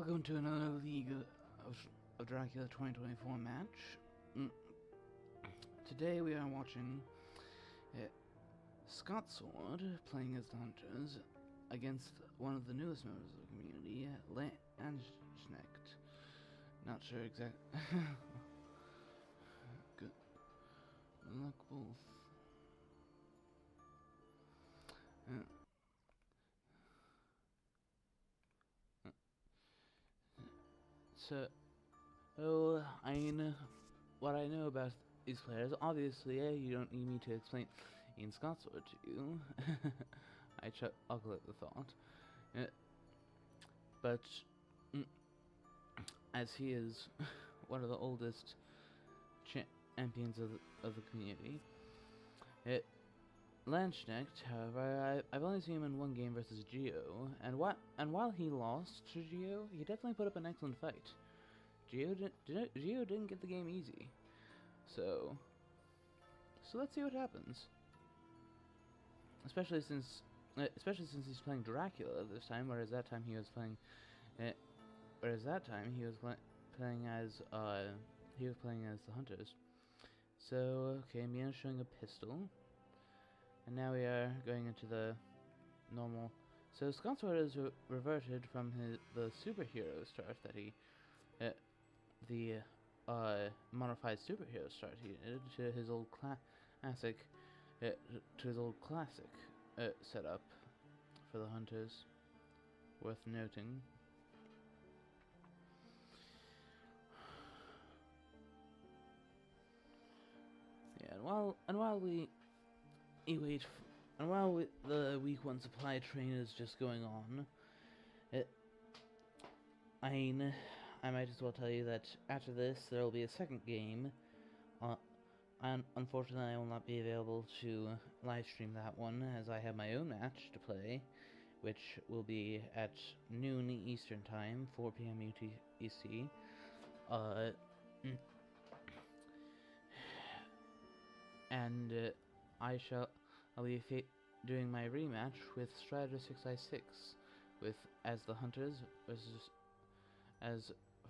Welcome to another League of Dracula 2024 match. Today we are watching Scott Sword playing as the Hunters against one of the newest members of the community, Landskneckt. Not sure exactly. Good luck both. So, what I know about these players. Obviously, you don't need me to explain Ian Scotsword to you. I chuckle at the thought. But as he is one of the oldest champions of the community, Landskneckt, however, I've only seen him in one game versus Geo, and while he lost to Geo, he definitely put up an excellent fight. Geo didn't get the game easy, so let's see what happens. Especially since he's playing Dracula this time, whereas that time he was playing, playing as the Hunters. So okay, Mia's showing a pistol. And now we are going into the normal. So Scotsword has reverted from the superhero start that he, the modified superhero start he did to his old classic, setup for the Hunters. Worth noting. Yeah, and while we wait, and while the week 1 supply train is just going on, I might as well tell you that after this there will be a second game. And unfortunately, I will not be available to live stream that one, as I have my own match to play, which will be at noon Eastern Time, 4 p.m. UTC. And I'll be doing my rematch with Strider 6i6, as the Hunters versus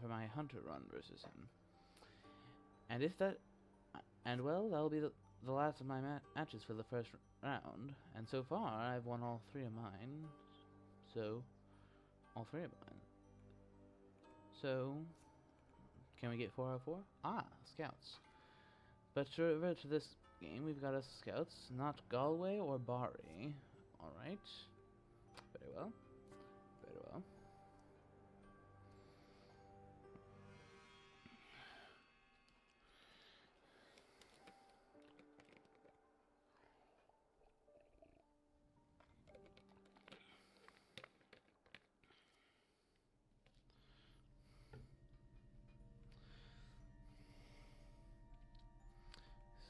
for my Hunter run versus him. And well, that'll be the last of my matches for the first round. And so far, I've won all 3 of mine. So can we get 4 out of 4? Ah, scouts. But to revert to this game, we've got us scouts, not Galway or Bari. Alright. Very well. Very well.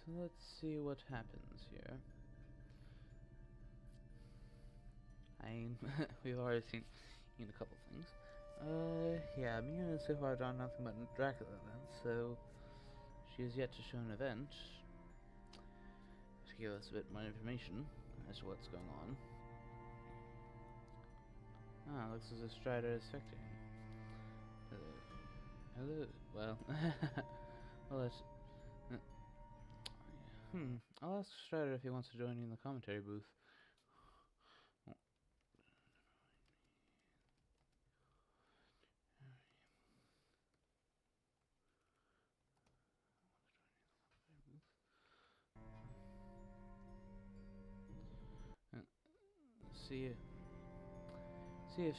So let's see what happens here. We've already seen a couple things. Yeah, Mia has so far done nothing but Dracula events, so she has yet to show an event to give us a bit more information as to what's going on. Ah, looks as if Strider is spectating. Hello. Well, well, let's. I'll ask Strider if he wants to join me in the commentary booth. See if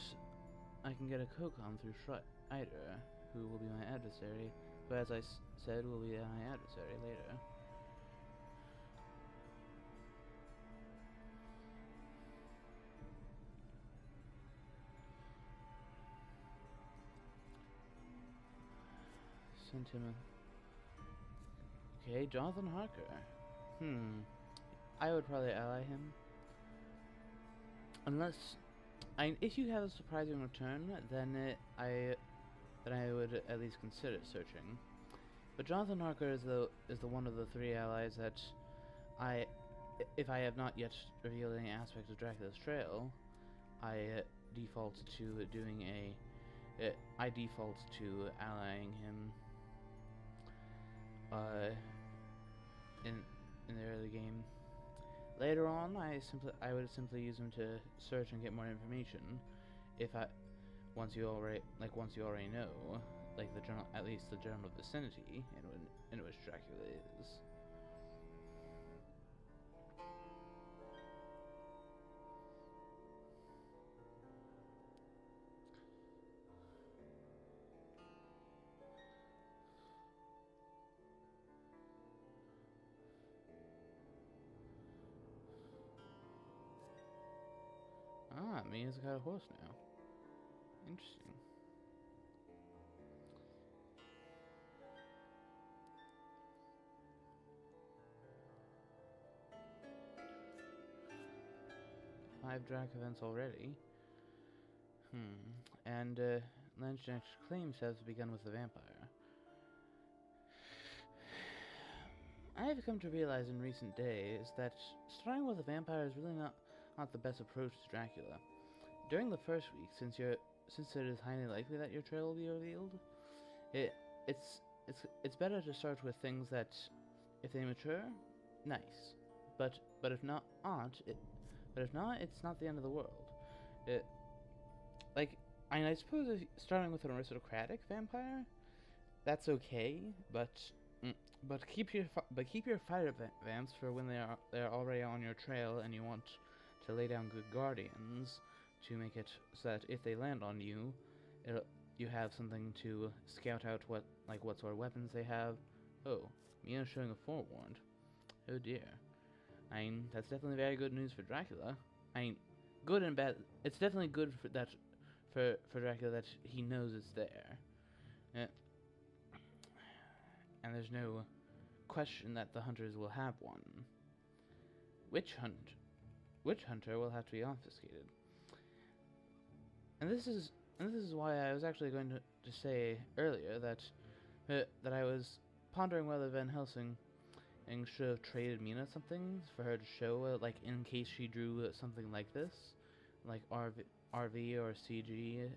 I can get a co-com through Strider, who will be my adversary, who, as I said, will be my adversary later. Sent him a... Okay, Jonathan Harker. I would probably ally him. Unless... if you have a surprising return, then I would at least consider searching. But Jonathan Harker is the one of the 3 allies that if I have not yet revealed any aspect of Dracula's Trail, I default to doing a I default to allying him in the early game. Later on, I would simply use him to search and get more information. If I once you already know, like at least the general vicinity in which Dracula is. Ah, Mia's got a horse now. Interesting. Five Drac events already. And Landskneckt claims to have begun with the vampire. I have come to realize in recent days that starting with a vampire is really not the best approach to Dracula. During the first week, since it is highly likely that your trail will be revealed, it's better to start with things that, if they mature, nice. But if not, it's not the end of the world. I suppose if starting with an aristocratic vampire, that's okay. But keep your fighter vamps for when they're already on your trail and you want to lay down good guardians to make it so that if they land on you, you have something to scout out what sort of weapons they have. Oh, Mia's showing a forewarned. Oh dear. I mean, that's definitely very good news for Dracula. I mean, good and bad. It's definitely good for Dracula that he knows it's there. And there's no question that the hunters will have one. Witch hunter will have to be obfuscated. And this is why I was actually going to say earlier that I was pondering whether Van Helsing should have traded Mina something for her to show, like in case she drew something like this, like RV or CG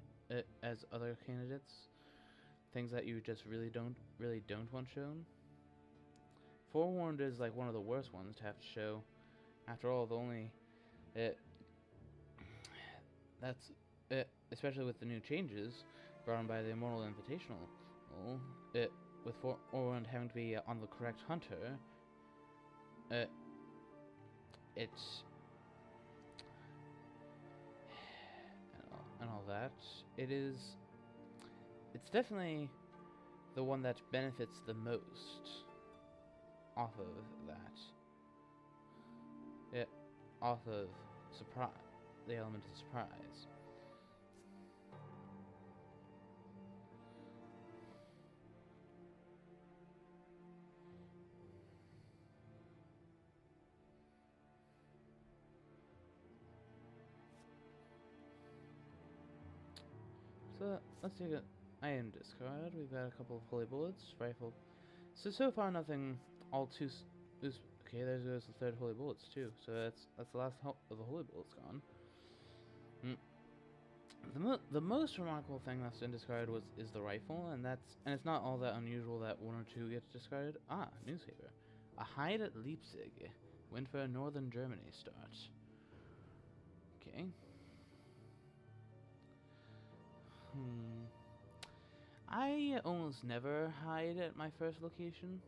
as other candidates. Things that you just really don't want shown. Forewarned is like one of the worst ones to have to show. After all, especially with the new changes brought on by the Immortal Invitational, with Forewarned having to be on the correct hunter, it's and all that. It's definitely the one that benefits the most off of that. Off of the element of surprise. So let's take an item discard. We've got a couple of holy bullets, rifle. So far nothing all too. Okay, there goes the third holy bullets too. So that's the last of the holy bullets gone. The most remarkable thing that's been discarded is the rifle, and it's not all that unusual that one or two gets discarded. Ah, newspaper. A hide at Leipzig. Went for a northern Germany start. Okay. I almost never hide at my first location.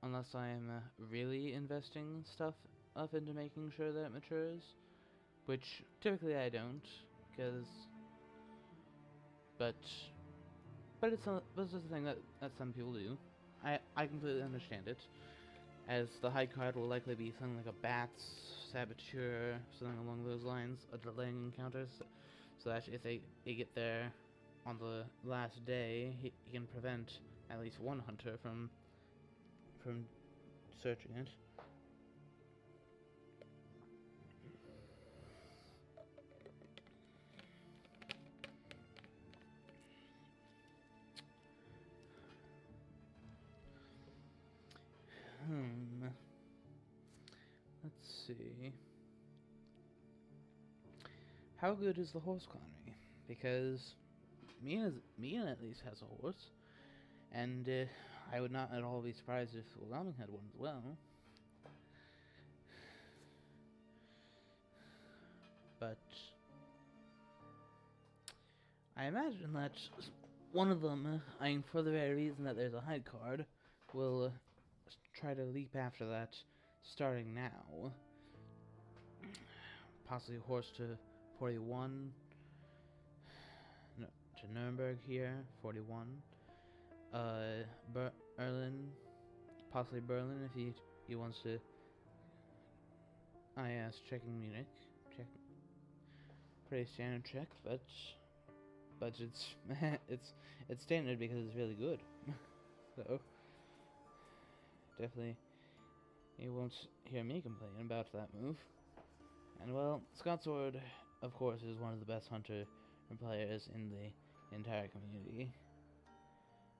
Unless I'm really investing stuff up into making sure that it matures. Which, typically I don't. But it's a thing that some people do. I completely understand it. As the hide card will likely be something like a Bats, Saboteur, something along those lines, a delaying encounters, so that if they get there on the last day, he can prevent at least one hunter from searching it. Let's see. How good is the horse economy? because Mina at least has a horse, and I would not at all be surprised if Wyoming had one as well. But I imagine that one of them, I mean, for the very reason that there's a hide card, will try to leap after that starting now. Possibly horse to 41. No, to Nuremberg here, 41. Berlin, possibly Berlin if he wants to. Ah yes, checking Munich. Check. Pretty standard check, but it's it's standard because it's really good. So definitely you won't hear me complain about that move. And well, Scotsword, of course, is one of the best hunter players in the entire community.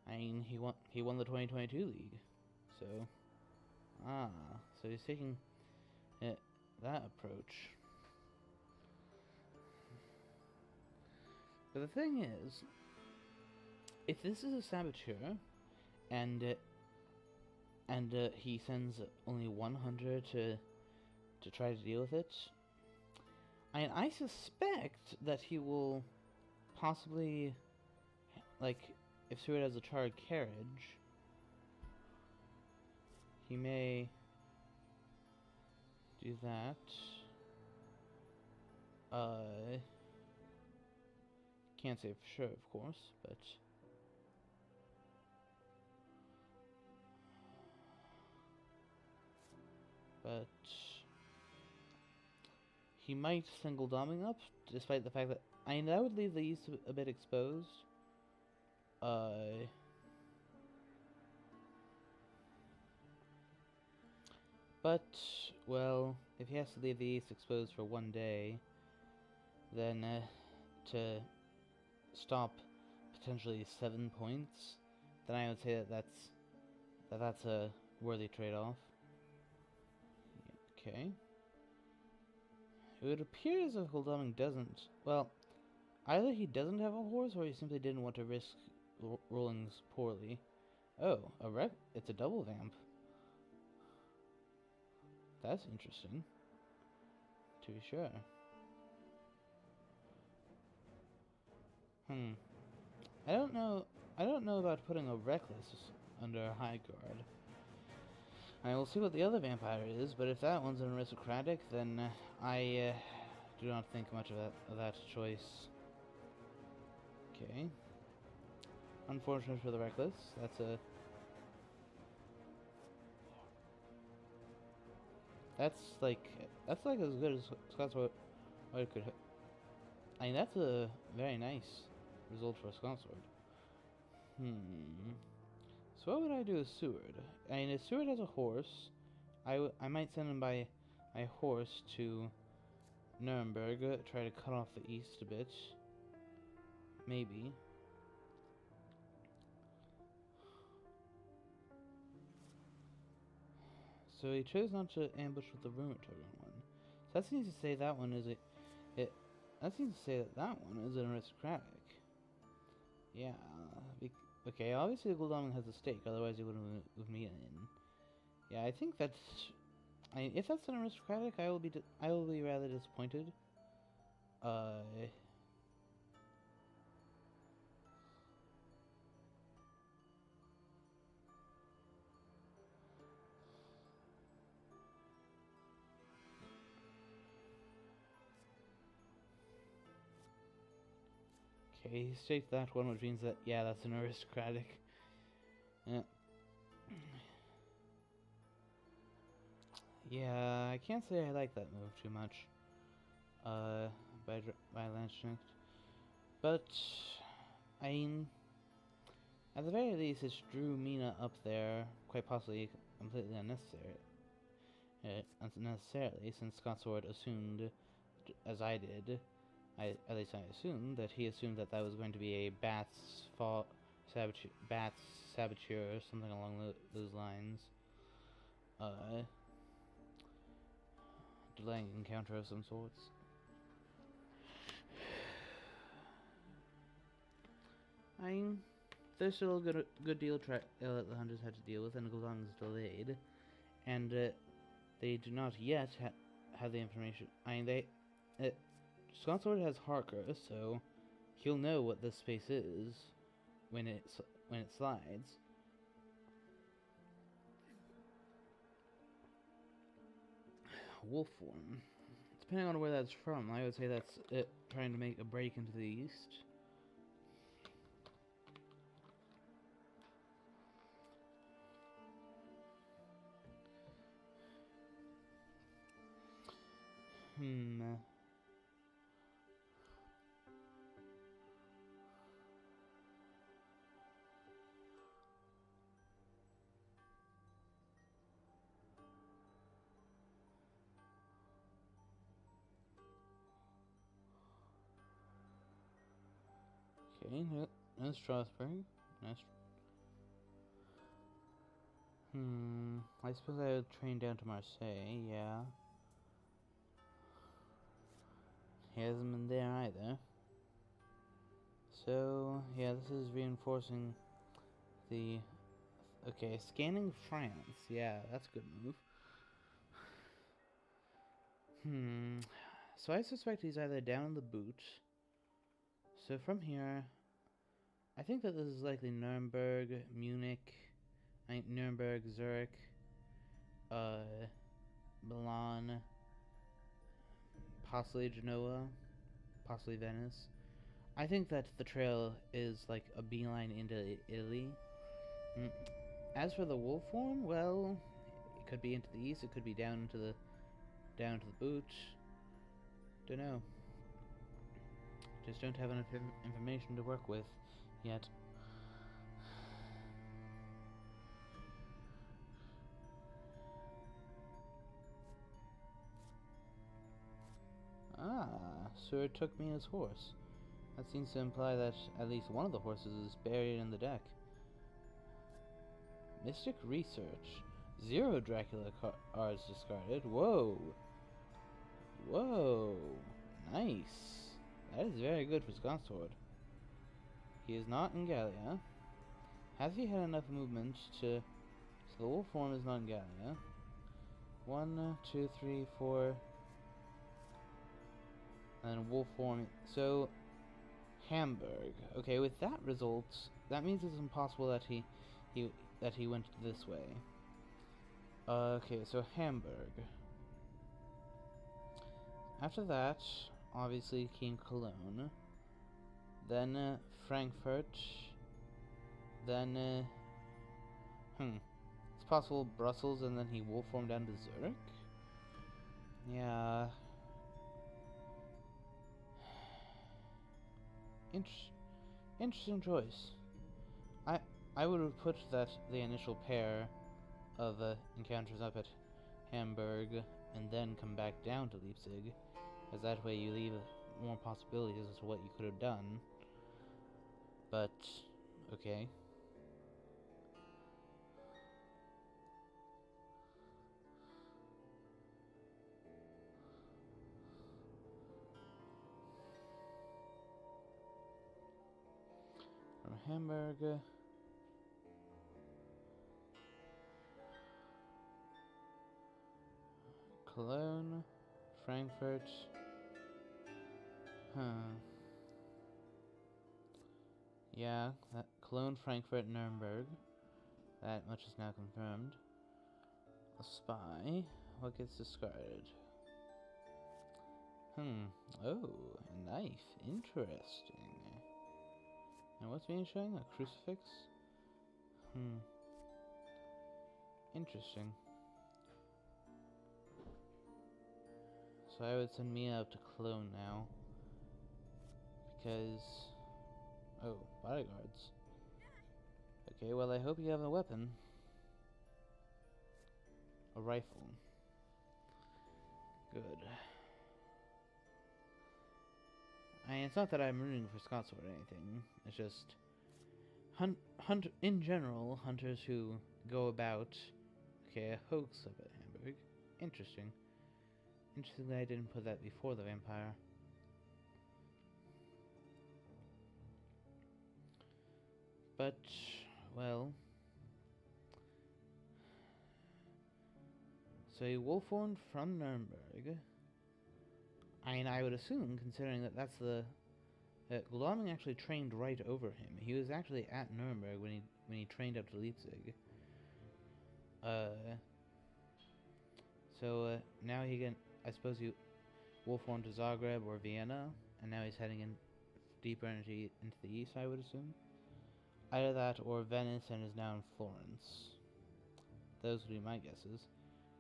I mean, he won the 2022 league, so so he's taking that approach. But the thing is, if this is a saboteur, and he sends only one hunter to try to deal with it, I suspect that he will possibly, like, if Seward has a charred carriage, he may do that. Can't say for sure, of course, but he might single doming up, despite the fact that that would leave the east a bit exposed. But well, if he has to leave the east exposed for one day, then to stop potentially 7 points, then I would say that's a worthy trade-off. Okay. It would appear as if Huldoming doesn't. Well, either he doesn't have a horse, or he simply didn't want to risk rolling poorly. Oh, it's a double vamp. That's interesting. To be sure. I don't know about putting a reckless under a high guard. I will see what the other vampire is, but if that one's an aristocratic, then I do not think much of that choice. Okay. Unfortunate for the reckless. That's like as good as Scotsword could. I mean, that's a very nice result for a Scotsword. So what would I do with Seward? I mean, if Seward has a horse, I might send him by horse to Nuremberg, try to cut off the east a bit. Maybe. So he chose not to ambush with the Rheumatoid one. So that seems to say that one is that seems to say that one is an aristocratic. Yeah. Okay, obviously Gul'dam has a stake, otherwise he wouldn't move me in. Yeah, I think that's... if that's an aristocratic, I will be rather disappointed. Okay, he staked that one, which means that, yeah, that's an aristocratic. Yeah. Yeah, I can't say I like that move too much. By Landskneckt. But, I mean, at the very least, it drew Mina up there, quite possibly completely unnecessarily, since Scotsword assumed, as I did, at least I assumed, that he assumed that was going to be a Bats Saboteur, or something along those lines. Delaying encounter of some sorts. there's still a good deal that the hunters had to deal with, and Gulong is delayed, and they do not yet have the information. Sconsword has Harker, so he'll know what this space is when it slides. Wolf form. Depending on where that's from, I would say that's it trying to make a break into the east. Okay, no Strasbourg. I suppose I would train down to Marseille, yeah. He hasn't been there either. So, yeah, this is reinforcing the... Okay, scanning France. Yeah, that's a good move. So I suspect he's either down in the boot. So from here, I think that this is likely Nuremberg, Munich, Nuremberg, Zurich, Milan, possibly Genoa, possibly Venice. I think that the trail is like a beeline into Italy. As for the wolf form, well, it could be into the east, it could be down to the boot. Dunno. Just don't have enough information to work with yet. Ah, so it took me his horse. That seems to imply that at least one of the horses is buried in the deck. Mystic Research. 0 Dracula cards discarded. Whoa. Whoa. Nice. That is very good for Sconsword. He is not in Gallia. Has he had enough movement to... So the wolf form is not in Gallia. 1, 2, 3, 4... And wolf form... So... Hamburg. Okay, with that result, that means it's impossible that he went this way. Okay, so Hamburg. After that, obviously came Cologne. Then Frankfurt. Then it's possible Brussels, and then he wolf formed down to Zurich. Yeah. Interesting choice. I would have put that the initial pair of encounters up at Hamburg and then come back down to Leipzig, as that way you leave more possibilities as to what you could have done. But okay. From Hamburg. Cologne, Frankfurt. Yeah, Cologne, Frankfurt, Nuremberg. That much is now confirmed. A spy. What gets discarded? Oh, a knife. Interesting. And what's being shown? A crucifix? Interesting. So I would send Mia up to Cologne now. Because... Oh, bodyguards. Okay, well I hope you have a weapon. A rifle. Good. It's not that I'm rooting for Sconsword or anything. It's just... in general, hunters who go about... Okay, a hoax up at Hamburg. Interesting. Interesting that I didn't put that before the vampire. But, well... So a wolfhorn from Nuremberg. I mean, I would assume, considering that that's the... Gloming actually trained right over him. He was actually at Nuremberg when he trained up to Leipzig. So now he can, I suppose, you wolfhorn to Zagreb or Vienna, and now he's heading in deeper into the east, I would assume. Either that or Venice and is now in Florence. Those would be my guesses.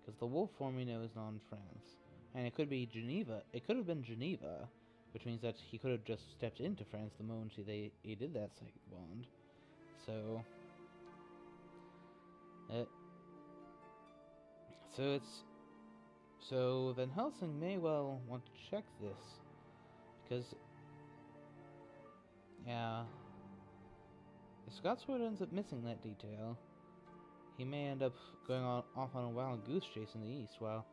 Because the wolf form we know is not in France. And it could be Geneva. It could have been Geneva, which means that he could have just stepped into France the moment he did that psychic bond. So... So Van Helsing may well want to check this. Because... Yeah... If Scotsword ends up missing that detail, he may end up going off on a wild goose chase in the east while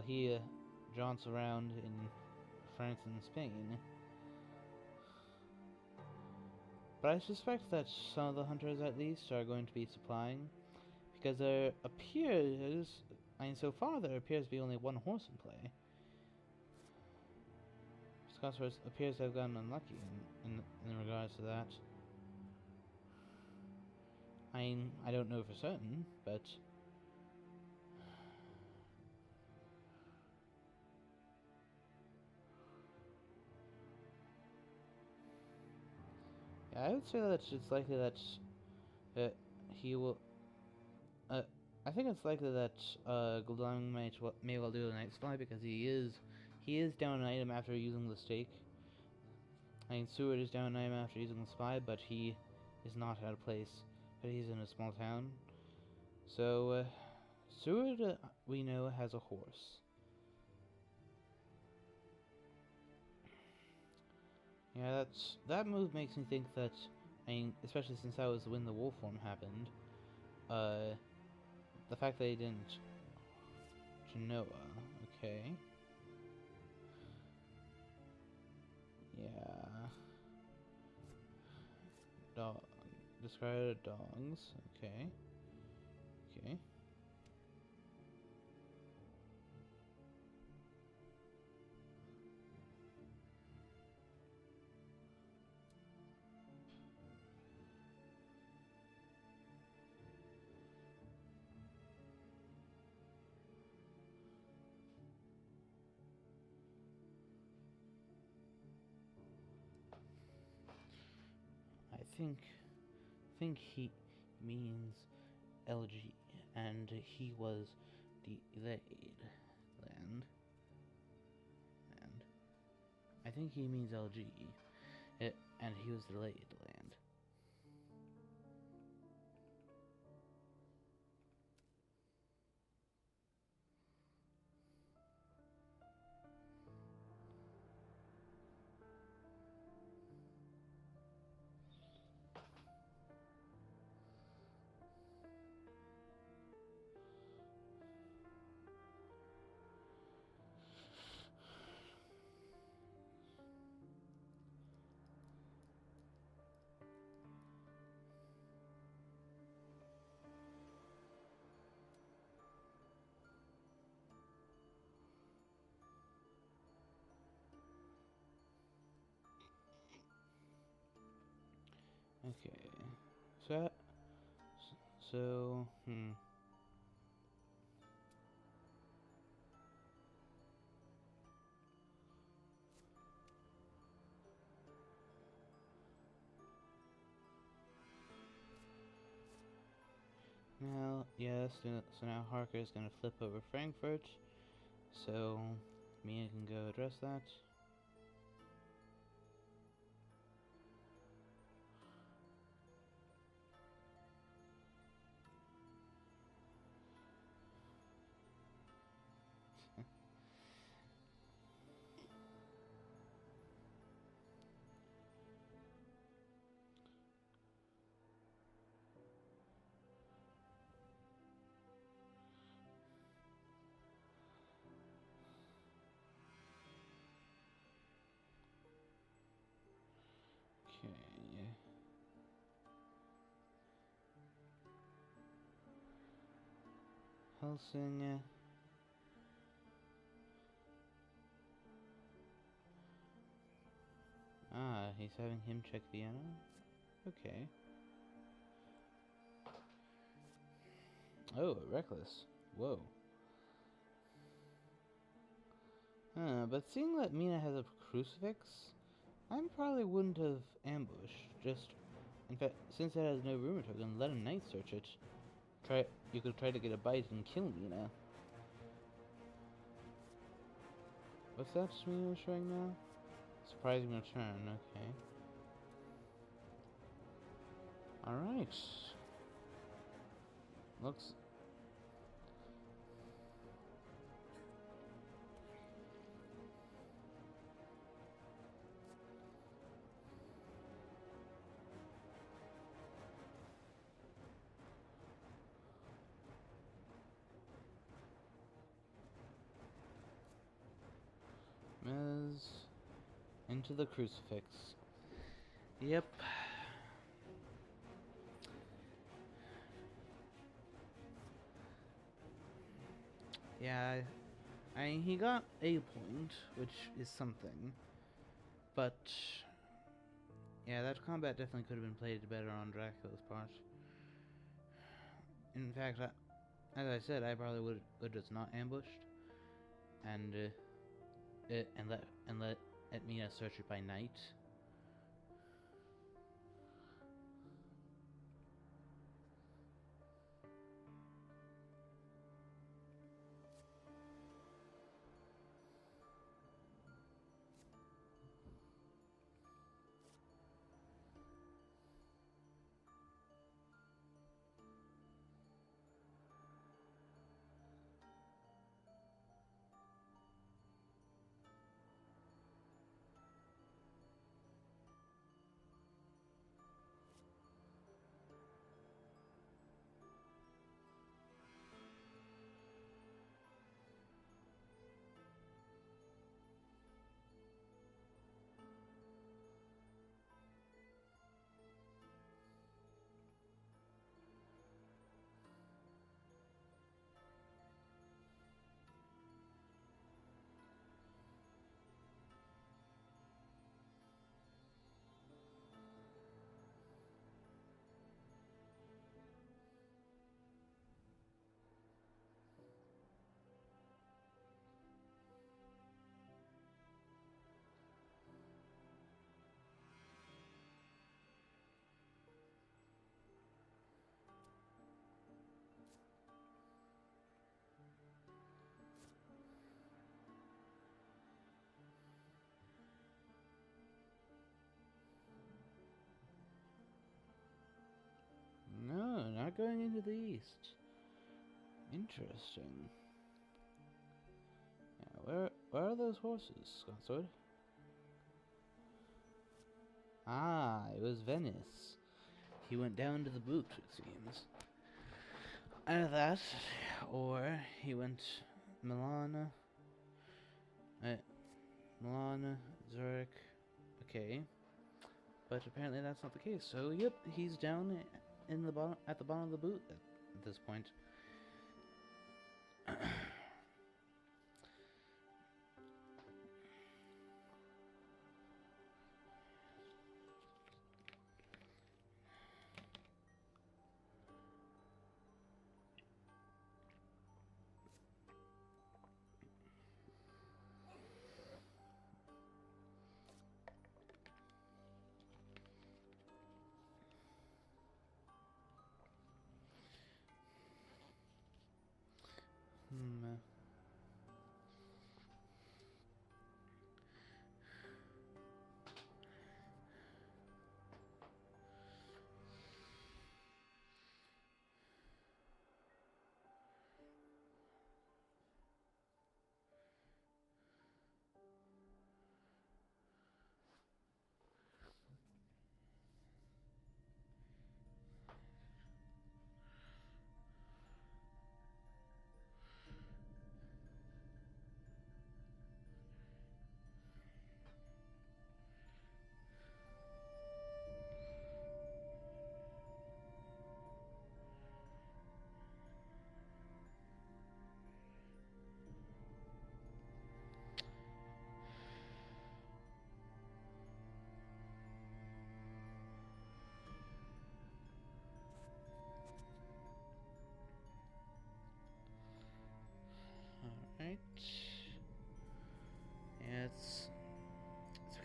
he jaunts around in France and Spain. But I suspect that some of the hunters at least are going to be supplying, because there appears, so far there appears to be only one horse in play. Scotsword appears to have gotten unlucky in regards to that. I don't know for certain, but... Yeah, I would say that it's likely that he will... I think it's likely that Glodung may well do the Night Spy, because he is down an item after using the stake. Seward is down an item after using the spy, but he is not at a place. But he's in a small town. So, Seward, we know, has a horse. Yeah, that move makes me think that, especially since that was when the wolf form happened, the fact that he didn't... Genoa, okay. Yeah. Dog. Discarded dogs, okay. Okay. I think he means LG, and he was delayed land. And I think he means LG, and he was delayed land. Okay, so, Now, yes, so now Harker is going to flip over Frankfurt, so Mia can go address that. pulsing. Ah, he's having him check Vienna? Okay. Oh, reckless. Whoa. But seeing that Mina has a crucifix, I probably wouldn't have ambushed. In fact, since it has no rumor token, let a knight search it. You could try to get a bite and kill Mina. What's that Mina showing now? Surprising return, okay. Alright. Looks... Mez... into the crucifix. Yep. Yeah, he got a point, which is something. But... yeah, that combat definitely could have been played better on Dracula's part. In fact, as I said, I probably would have just not ambushed. And let Mina search it by night. No, not going into the east. Interesting. Yeah, where are those horses, Consort? Ah, it was Venice. He went down to the boot, it seems. Either that, or he went Milan, Zurich. Okay, but apparently that's not the case. So, yep, he's down in the bottom, at the bottom of the boot at this point.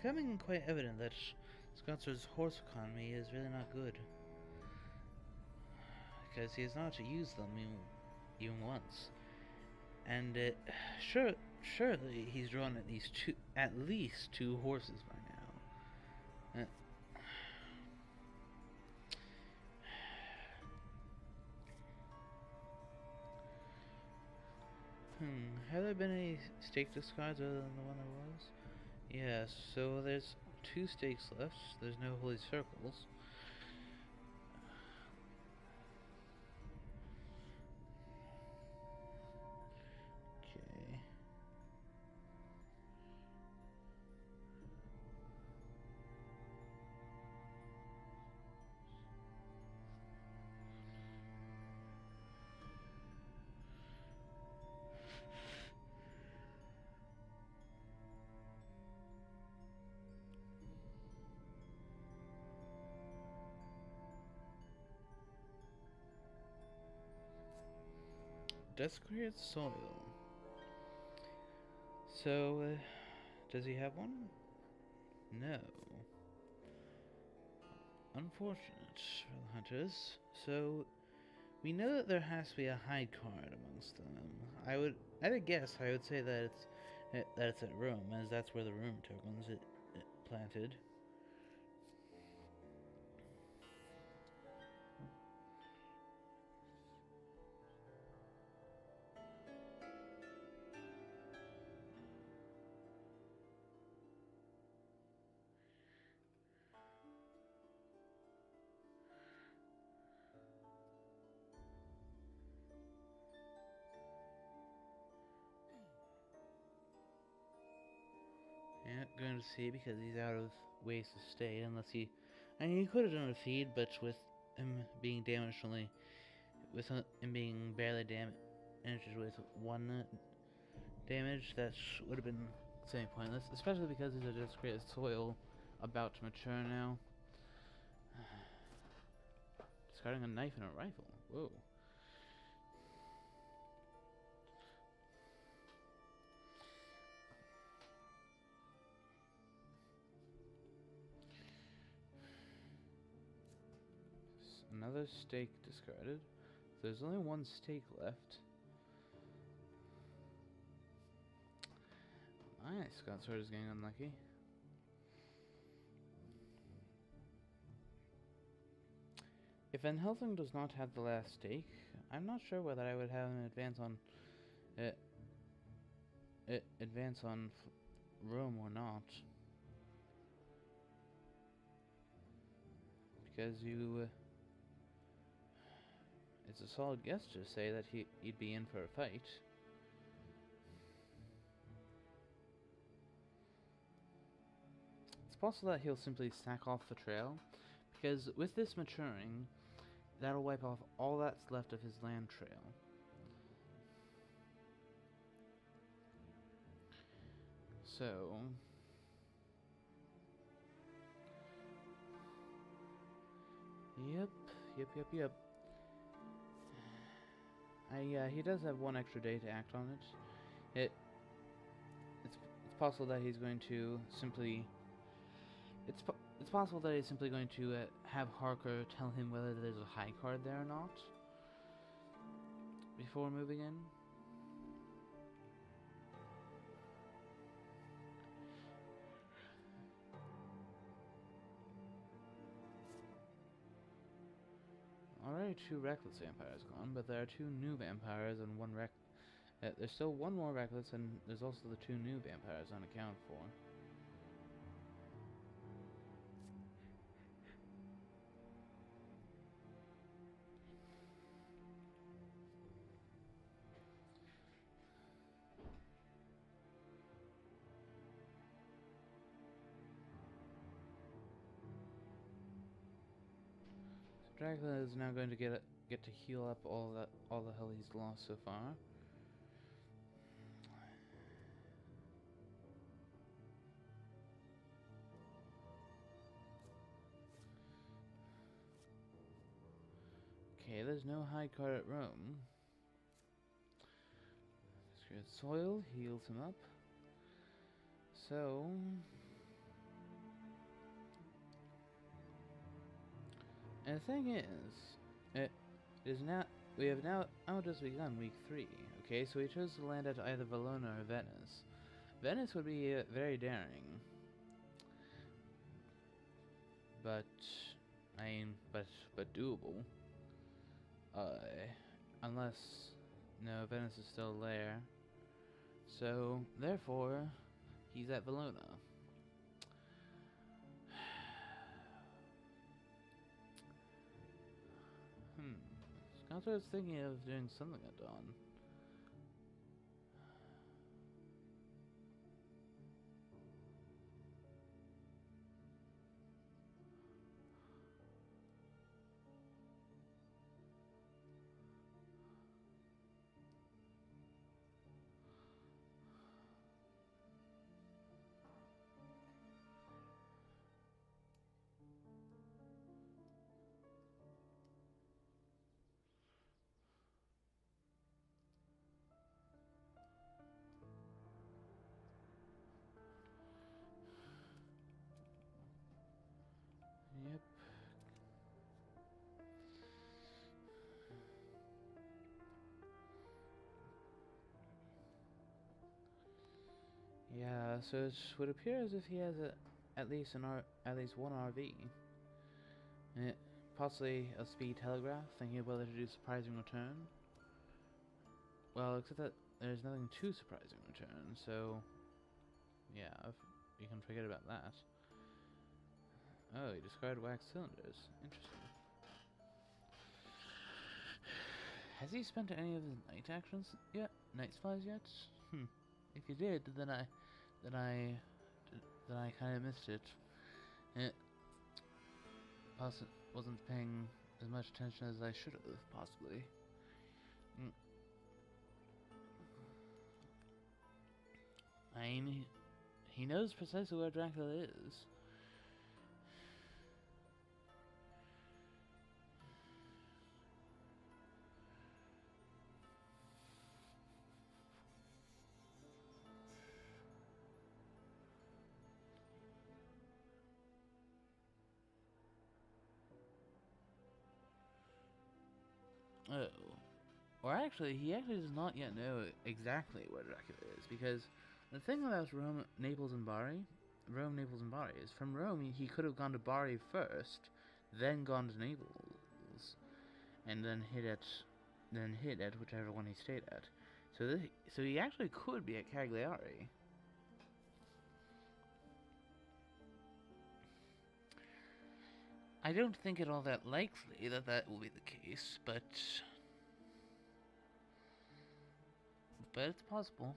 becoming quite evident that Scott's horse economy is really not good. Because he has not used them even once. And surely he's drawn at least two horses by now. Have there been any stake discards other than the one there was? Yes, so there's 2 stakes left. There's no holy circles. Okay. Desecrated soil. So, does he have one? No. Unfortunate for the hunters. So, we know that there has to be a hide card amongst them. At a guess, I would say that it's at Rome, as that's where the Rome tokens it planted. Yeah, going to see because he's out of ways to stay unless he... I mean, he could have done a feed, but with him being damaged only... With him being barely damaged with 1 damage, that would have been semi-pointless. Especially because he's a desecrated soil about to mature now. Discarding a knife and a rifle. Whoa. Another stake discarded. There's only 1 stake left. My Scott's sword is getting unlucky. If Van Helsing does not have the last stake, I'm not sure whether I would have him advance on Rome or not. Because it's a solid guess to say that he'd be in for a fight. It's possible that he'll simply sack off the trail, because with this maturing, that'll wipe off all that's left of his land trail. So... Yep. He does have 1 extra day to act on it. It's possible that he's going to simply... It's possible that he's simply going to have Harker tell him whether there's a high card there or not before moving in. Already 2 reckless vampires gone, but there are 2 new vampires and 1 there's still 1 more reckless, and there's also the 2 new vampires unaccounted for. Dracula is now going to get to heal up all the hell he's lost so far. Okay, there's no high card at Rome. Desecrated soil heals him up. So And the thing is, it is now we have now just begun week 3. Okay, so we chose to land at either Verona or Venice. Venice would be very daring, but I mean, but doable. Unless no, Venice is still there. So therefore, he's at Verona. Sconto was thinking of doing something at dawn. Yep. Yeah, so it would appear as if he has at least one RV. And possibly a speed telegraph, thinking of whether to do surprising return. Well, except that there's nothing too surprising return, so yeah, you can forget about that. Oh, he discarded wax cylinders. Interesting. Has he spent any of his night actions yet? Night supplies yet? If he did, then I kind of missed it. It wasn't paying as much attention as I should have, possibly. I mean, he knows precisely where Dracula is. Oh. Or actually, he actually does not yet know exactly where Dracula is, because the thing about Rome, Naples, and Bari is from Rome he could have gone to Bari first, then gone to Naples, and then hit at whichever one he stayed at. So he actually could be at Cagliari. I don't think it all that likely that will be the case, but it's possible.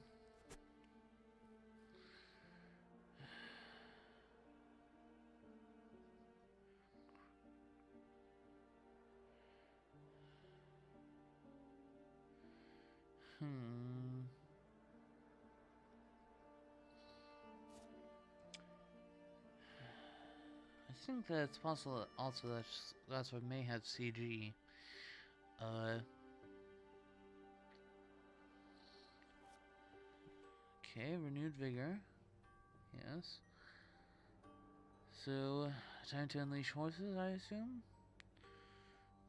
I think that it's possible also that Glassword may have CG. Okay, renewed vigor. Yes. So, time to unleash horses, I assume?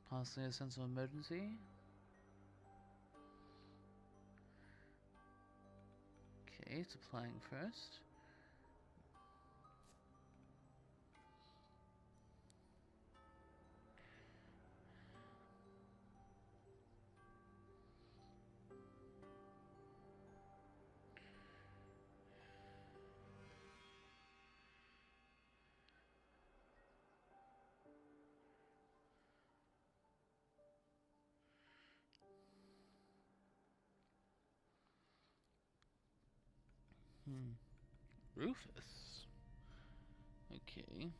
Possibly a sense of emergency? Okay, supplying first. Rufus. Okay.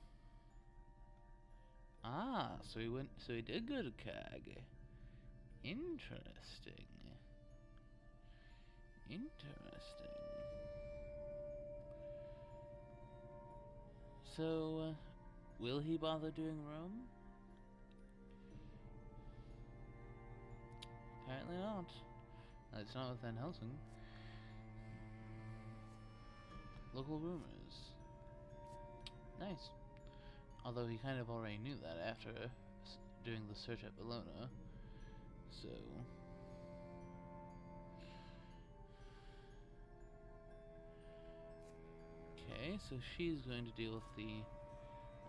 Ah, so he did go to CAG. Interesting. So, will he bother doing Rome? Apparently not. It's not with Van Helsing. Local rumors. Nice. Although he kind of already knew that after doing the search at Bologna. So okay, so she's going to deal with the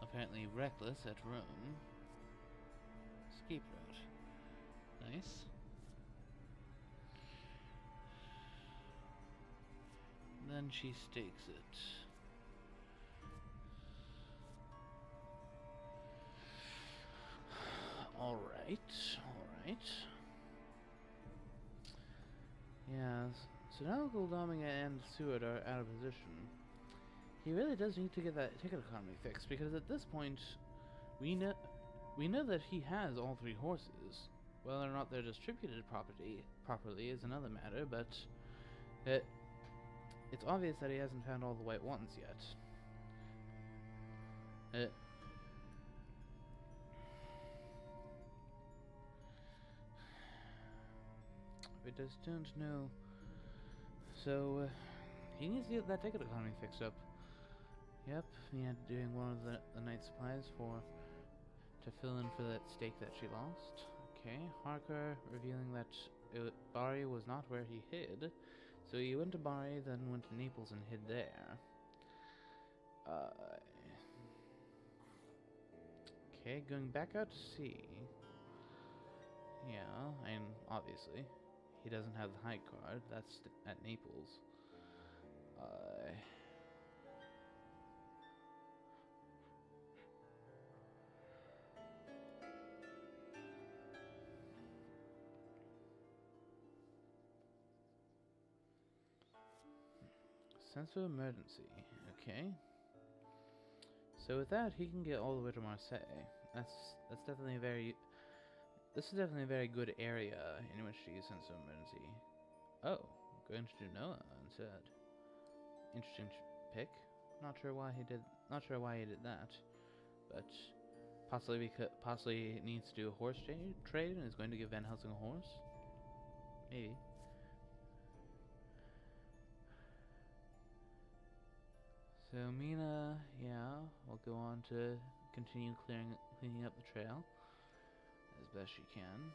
apparently reckless at Rome. Escape route. Nice. Then she stakes it. Alright, alright. Yeah, so now Goldaming and Seward are out of position. He really does need to get that ticket economy fixed, because at this point, we know that he has all three horses. Whether or not they're distributed properly is another matter, but it's obvious that he hasn't found all the white ones yet. We just don't know. So, he needs to get that ticket economy fixed up. Yep, he had doing one of the night supplies to fill in for that stake that she lost. Okay, Harker revealing that Bari was not where he hid. So he went to Bari, then went to Naples and hid there. Okay, going back out to sea. Yeah, and obviously, he doesn't have the high card. That's at Naples. Sense of emergency. Okay. So with that, he can get all the way to Marseille. That's definitely a very. This is definitely a very good area in which to use sense of emergency. Oh, going to Genoa instead. Interesting pick. Not sure why he did. Not sure why he did that, but possibly he needs to do a horse trade and is going to give Van Helsing a horse. Maybe. So Mina, yeah, will go on to continue cleaning up the trail as best she can.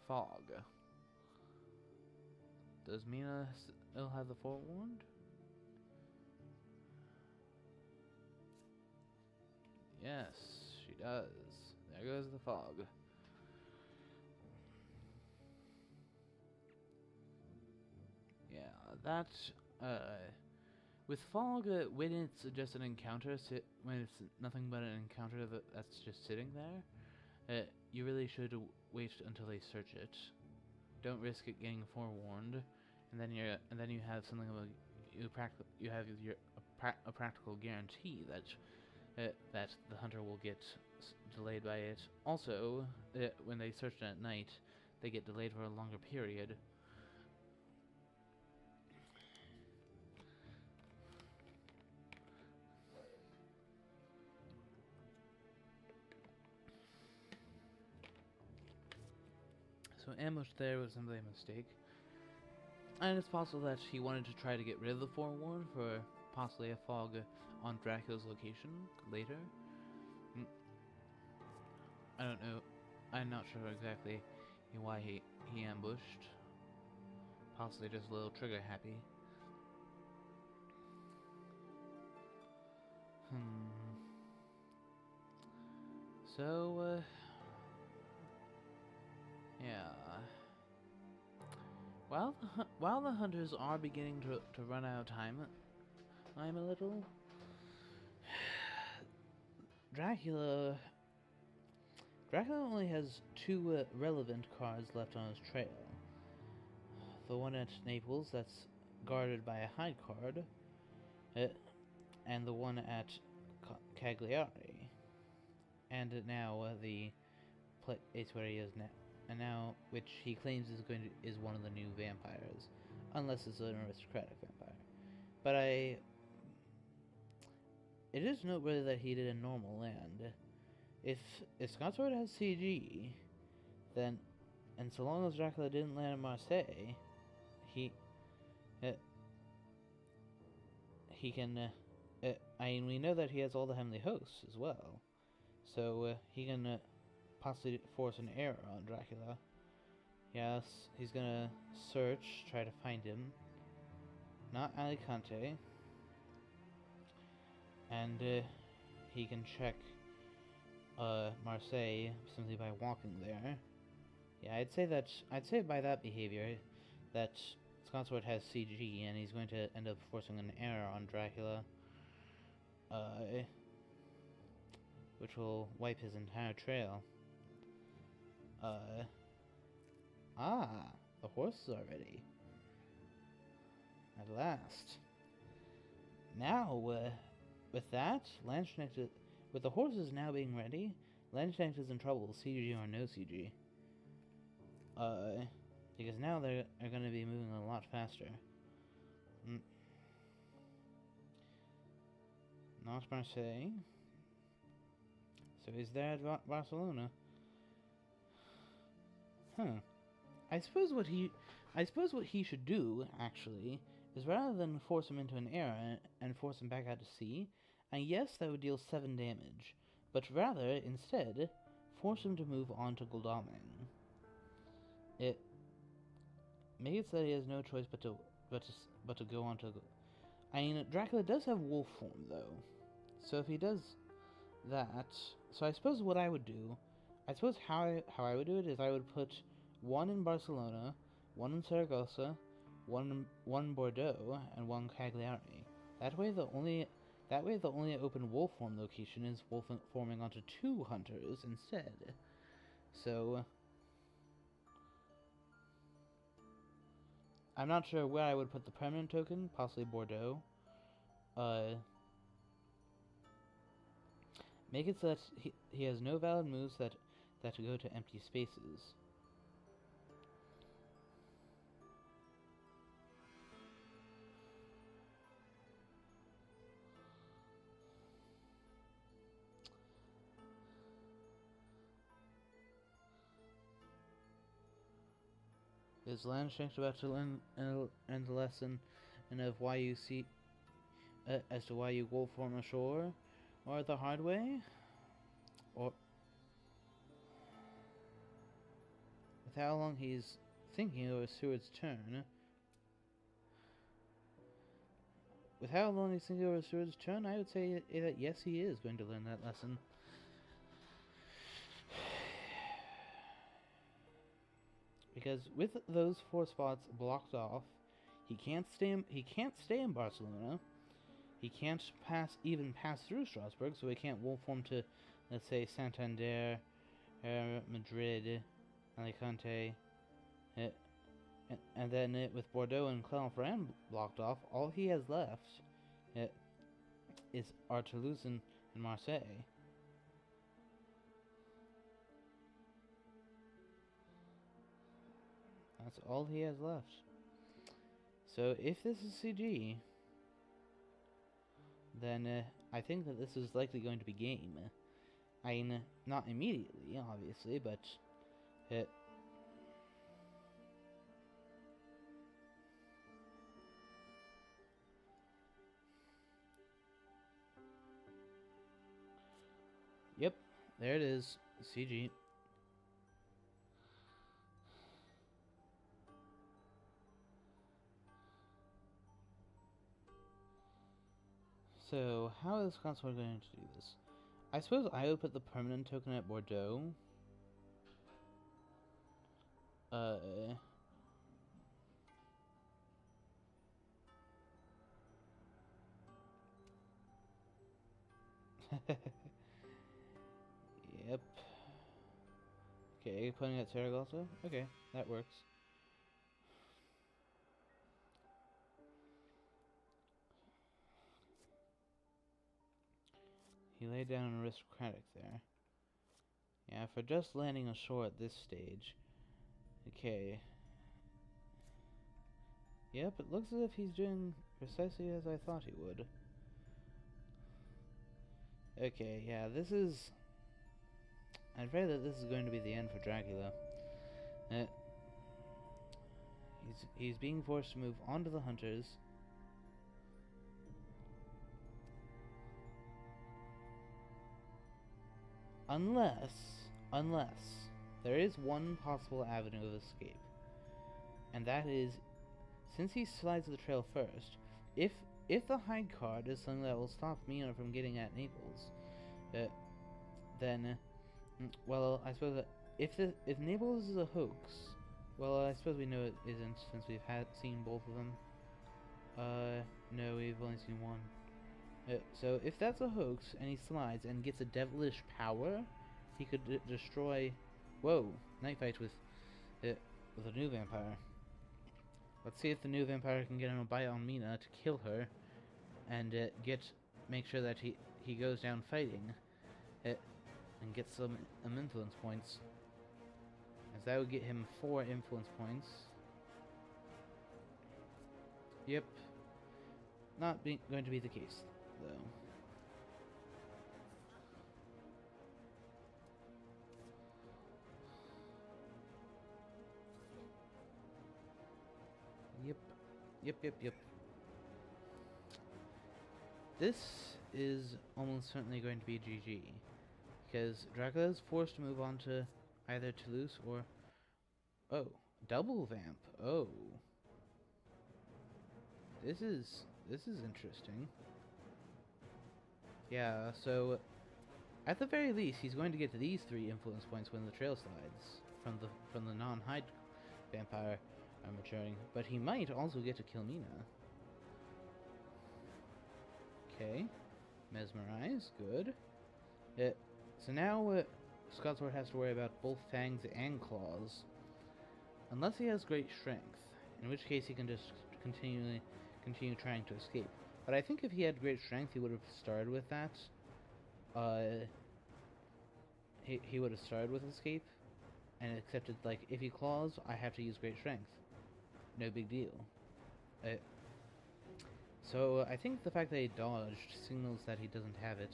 Fog. Does Mina still have the forewarned? Yes, she does. There goes the fog. Yeah, that, with fog, when it's just an encounter, when it's nothing but an encounter that's just sitting there, you really should wait until they search it. Don't risk it getting forewarned, and then you have something of a practical guarantee that the hunter will get delayed by it. Also, when they search it at night, they get delayed for a longer period. So ambush there was simply a mistake. And it's possible that he wanted to try to get rid of the forewarned for possibly a fog on Dracula's location later. I don't know. I'm not sure exactly why he ambushed. Possibly just a little trigger happy. So, yeah. While the hunters are beginning to run out of time, I'm a little. Dracula only has two relevant cards left on his trail. The one at Naples that's guarded by a hide card, and the one at Cagliari, and now the place where he is now. And now, which he claims is one of the new vampires, unless it's an aristocratic vampire. But it is noteworthy that he did a normal land. If Scotsword has CG, then, and so long as Dracula didn't land in Marseille, he can. I mean, we know that he has all the heavenly hosts as well. So he can possibly force an error on Dracula. Yes, he's gonna search, try to find him. Not Alicante. And he can check Marseille simply by walking there. Yeah, I'd say by that behavior that Scotsword has CG and he's going to end up forcing an error on Dracula. Which will wipe his entire trail. The horses are ready. At last. Now, with that, Landskneckt, with the horses now being ready, Landskneckt is in trouble, CG or no CG. Because now they're going to be moving a lot faster. Not Marseille. So he's there at Barcelona. I suppose what he should do, actually, is rather than force him into an error and force him back out to sea, and yes, that would deal 7 damage, but rather, instead, force him to move on to Godalming. It makes it so that he has no choice but to go on to. I mean, Dracula does have wolf form though, so if he does that, so I suppose what I would do, how I would do it is I would put 1 in Barcelona, 1 in Saragossa, 1 in Bordeaux, and 1 Cagliari. That way the only open wolf form location is wolf forming onto 2 hunters instead. So I'm not sure where I would put the permanent token, possibly Bordeaux. Make it so that he has no valid moves that go to empty spaces. Is Landskneckt about to end the lesson and of why you see as to why you wolf form ashore, or the hard way, or with how long he's thinking over Seward's turn? With how long he's thinking over Seward's turn, I would say that yes, he is going to learn that lesson. Because with those 4 spots blocked off, he can't stay in Barcelona. He can't even pass through Strasbourg, so he can't wolf form to, let's say, Santander, Madrid, Alicante, and then with Bordeaux and Clermont-Ferrand blocked off, all he has left is Toulouse and Marseille. That's all he has left. So if this is CG, then I think that this is likely going to be game. I mean, not immediately, obviously, but yep, there it is, CG. So, how is Consort going to do this? I suppose I would put the permanent token at Bordeaux. Yep. Okay, putting at Saragossa? Okay, that works. He laid down an aristocratic there. Yeah, for just landing ashore at this stage. Okay. Yep, it looks as if he's doing precisely as I thought he would. Okay, yeah, this is... I'm afraid that this is going to be the end for Dracula. He's being forced to move on to the hunters. Unless there is one possible avenue of escape, and that is, since he slides the trail first, if the hide card is something that will stop Mina from getting at Naples, then, well, I suppose that if Naples is a hoax, well, I suppose we know it isn't since we've seen both of them. No, we've only seen one. So if that's a hoax and he slides and gets a devilish power, he could destroy. Whoa! Night fight with a new vampire. Let's see if the new vampire can get him a bite on Mina to kill her, and make sure that he goes down fighting, and gets some influence points. As that would get him 4 influence points. Yep. Not going to be the case, though. Yep. This is almost certainly going to be GG, because Dracula is forced to move on to either Toulouse or... Oh, double vamp. Oh. This is interesting. Yeah, so at the very least, he's going to get these 3 influence points when the trail slides from the non-hide vampire are maturing, but he might also get to kill Mina. Okay, mesmerize, good. So now Scotsword has to worry about both fangs and claws, unless he has great strength, in which case he can just continue trying to escape. But I think if he had great strength, he would have started with that. He would have started with escape, and accepted, like, if he claws, I have to use great strength. No big deal. So I think the fact that he dodged signals that he doesn't have it.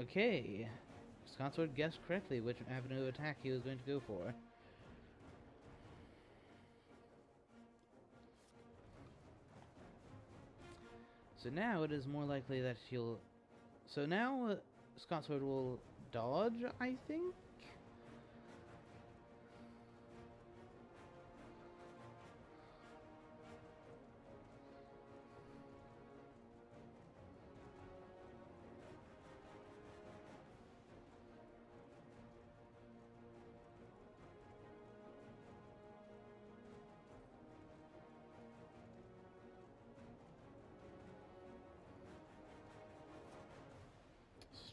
Okay, Scotsword guessed correctly which avenue of attack he was going to go for. So now it is more likely that he'll... So now Scotsword will dodge, I think?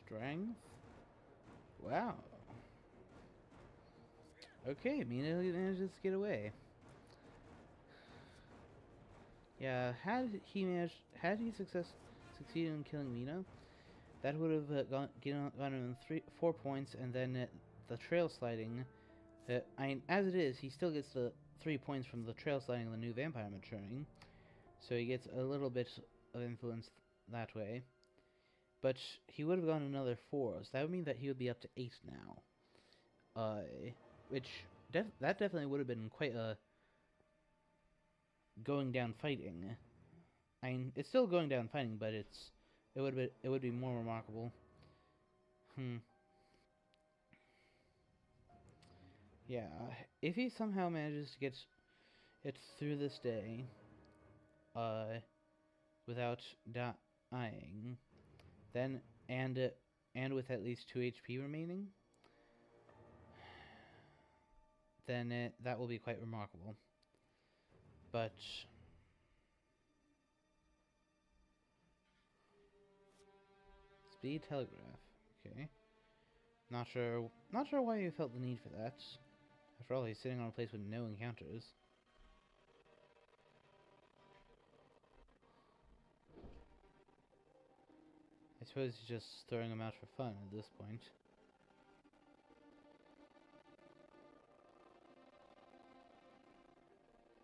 Strength? Wow. Okay, Mina manages to get away. Yeah, had he succeeded in killing Mina, that would have gotten him 4 points, and then the trail sliding. As it is, he still gets the 3 points from the trail sliding and the new vampire maturing, so he gets a little bit of influence that way. But he would have gotten another 4, so that would mean that he would be up to 8 now. Which that definitely would have been quite a going down fighting. I mean, it's still going down fighting, but it would be more remarkable. Yeah, if he somehow manages to get it through this day, without dying, then and with at least 2 HP remaining, then that will be quite remarkable. But speed telegraph, okay. Not sure why you felt the need for that. After all, he's sitting on a place with no encounters. I suppose he's just throwing them out for fun at this point.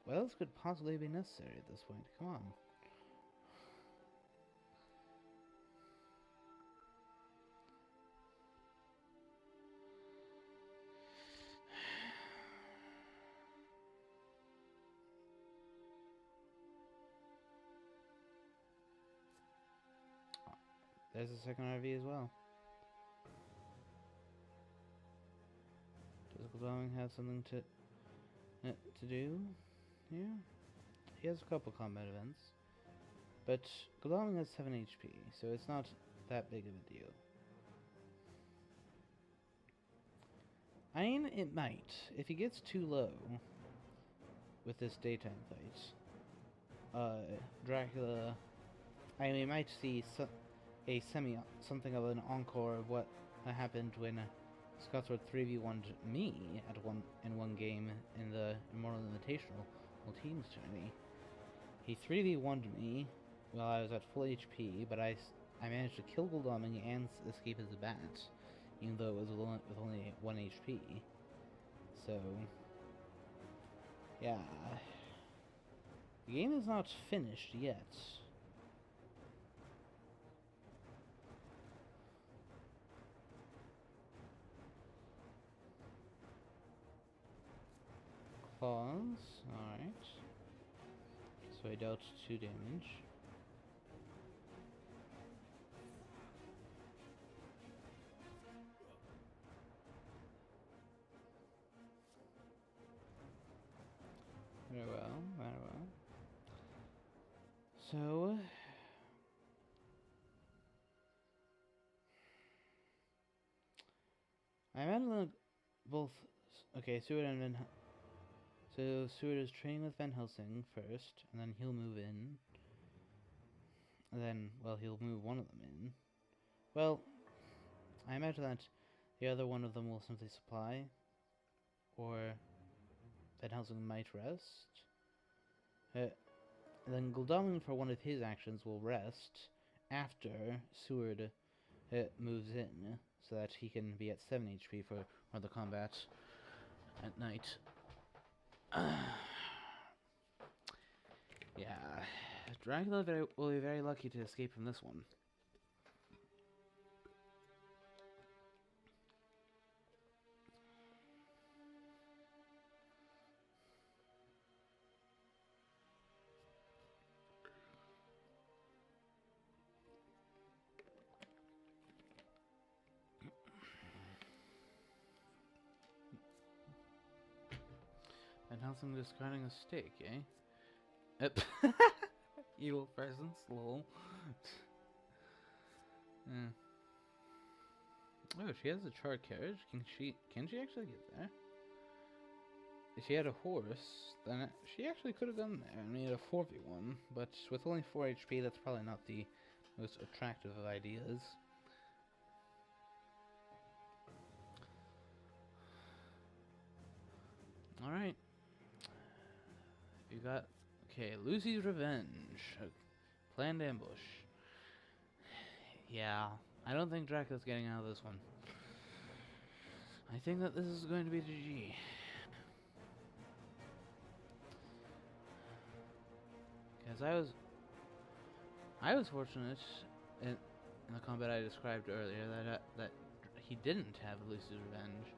What else could possibly be necessary at this point? Come on. There's a second RV as well. Glowing has something to do here. He has a couple combat events, but Glowing has 7 HP, so it's not that big of a deal. I mean, it might. If he gets too low with this daytime fight, Dracula, I mean, we might see something of an encore of what happened when Scotsword 3v1'd me in one game in the Immortal Invitational Teams tourney. He 3v1'd me while I was at full HP, but I managed to kill Gul'daming and escape his bat, even though it was with only 1 HP. So, yeah. The game is not finished yet. Claws, alright. So I dealt 2 damage. Very well, very well. So, I imagine both. Okay, Seward and Van. So Seward is training with Van Helsing first, and then he'll move in. And then, well, he'll move one of them in. Well, I imagine that the other one of them will simply supply, or Van Helsing might rest. Then Gul'daming, for one of his actions, will rest after Seward moves in, so that he can be at 7 HP for the combat at night. Yeah, Dracula will be very lucky to escape from this one. And Helsing discarding a stake, eh? Evil presence, lol. Yeah. Oh, she has a char carriage. Can she actually get there? If she had a horse, then she actually could have gone there and made a 4v1, but with only 4 HP, that's probably not the most attractive of ideas. Alright. You got... Okay, Lucy's Revenge. Planned ambush. Yeah, I don't think Dracula's getting out of this one. I think that this is going to be GG. Because I was fortunate in the combat I described earlier that he didn't have Lucy's Revenge,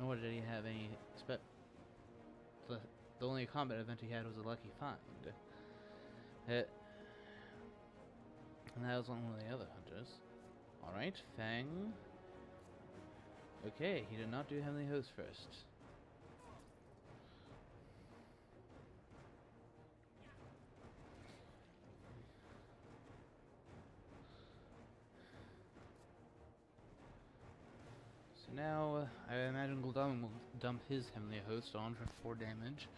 nor did he have any the only combat event he had was a lucky find. And that was one of the other hunters. Alright, Fang. Okay, he did not do Heavenly Host first. So now, I imagine Gul'daming will dump his Heavenly Host on for 4 damage.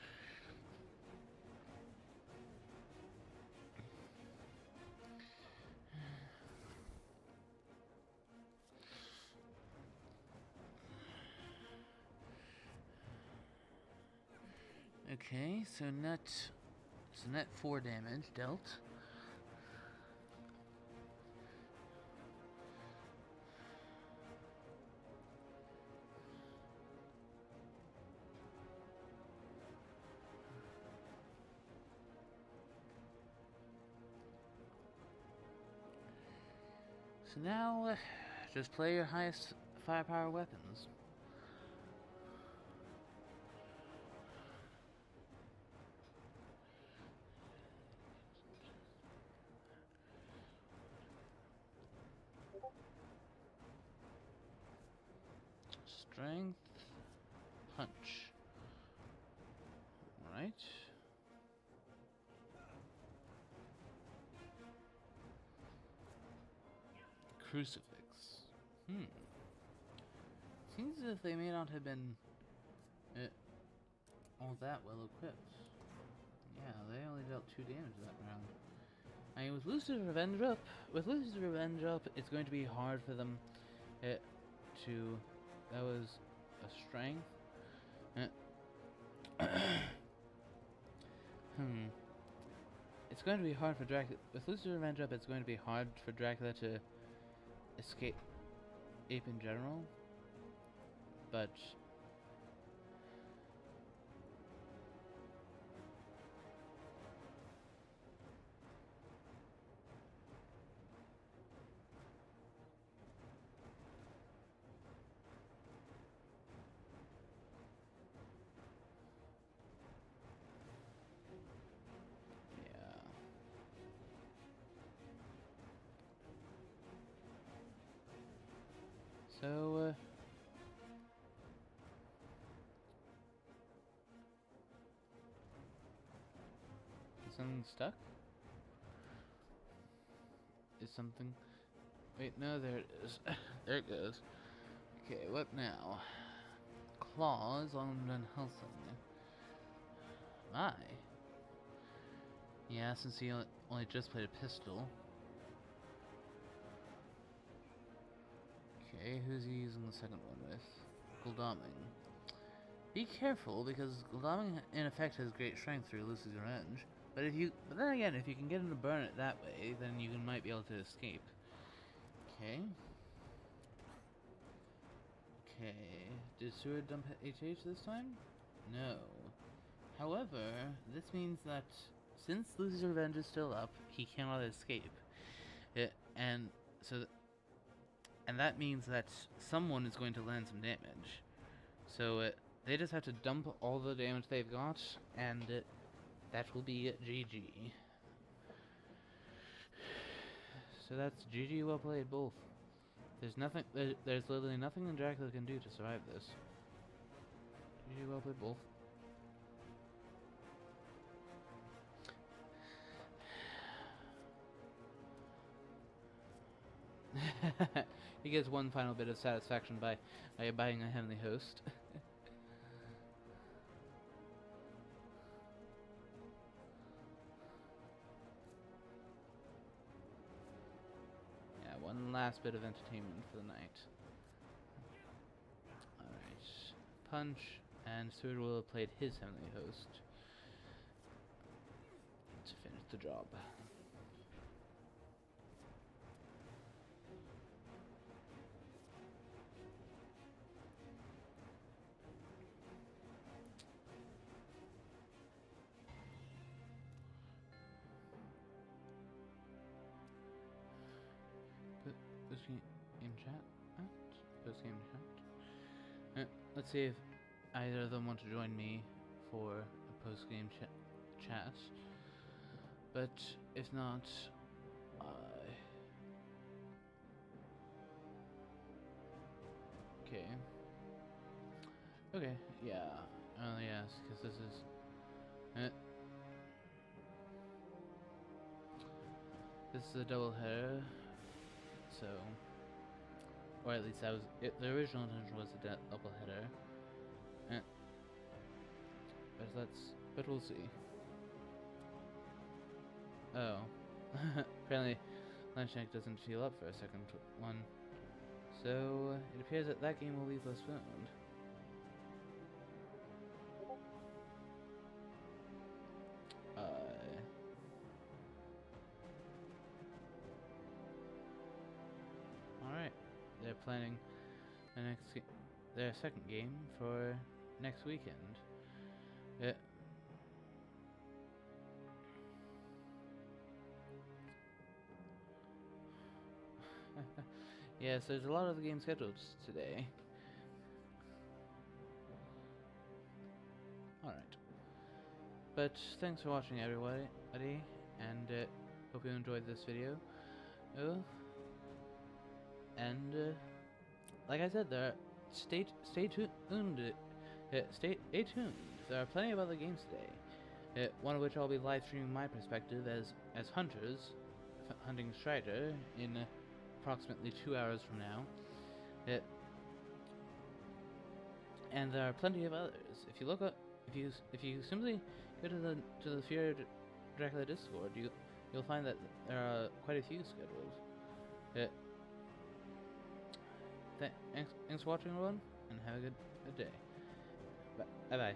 Okay, so net 4 damage dealt. So now, just play your highest firepower weapons. Strength, punch. Alright. Crucifix. Seems as if they may not have been all that well equipped. Yeah, they only dealt 2 damage that round. I mean, with Lucy's Revenge up, it's going to be hard for them to... That was a strength. It's going to be hard for Dracula... With Lucy's Revenge up, it's going to be hard for Dracula to escape ape in general. But... So, is something stuck? Is something... Wait, no, there it is. There it goes. Okay, what now? Claws on Van Helsing. My. Yeah, since he only just played a pistol. Okay, who's he using the second one with? Gul'daming. Be careful, because Gul'daming in effect has great strength through Lucy's Revenge. But then again, if you can get him to burn it that way, then you might be able to escape. Okay. Okay. Did Seward dump HH this time? No. However, this means that since Lucy's Revenge is still up, he cannot escape. And that means that someone is going to land some damage. So they just have to dump all the damage they've got, and that will be GG. So that's GG, well played, both. There's literally nothing that Dracula can do to survive this. GG, well played, both. He gets one final bit of satisfaction by buying a Heavenly Host. Yeah, one last bit of entertainment for the night. Alright. Punch, and Seward will have played his Heavenly Host to finish the job. Post-game chat? Post-game chat? Let's see if either of them want to join me for a post-game chat. But if not, okay. Okay, yeah. Oh yes, because this is... This is a double header. So, or at least that was it, the original intention was a double header. But we'll see. Oh, apparently Landskneckt doesn't feel up for a second one, so it appears that that game will be postponed. They're planning their second game for next weekend. Yes, there's a lot of the games scheduled today. Alright. But thanks for watching, everybody, and hope you enjoyed this video. And like I said, stay tuned Stay tuned. There are plenty of other games today. One of which I'll be live streaming my perspective as hunters, hunting Strider in approximately 2 hours from now. And there are plenty of others. If you look up, if you simply go to the Fear Dracula Discord, you'll find that there are quite a few scheduled. Thanks for watching, everyone, and have a good day. Bye bye.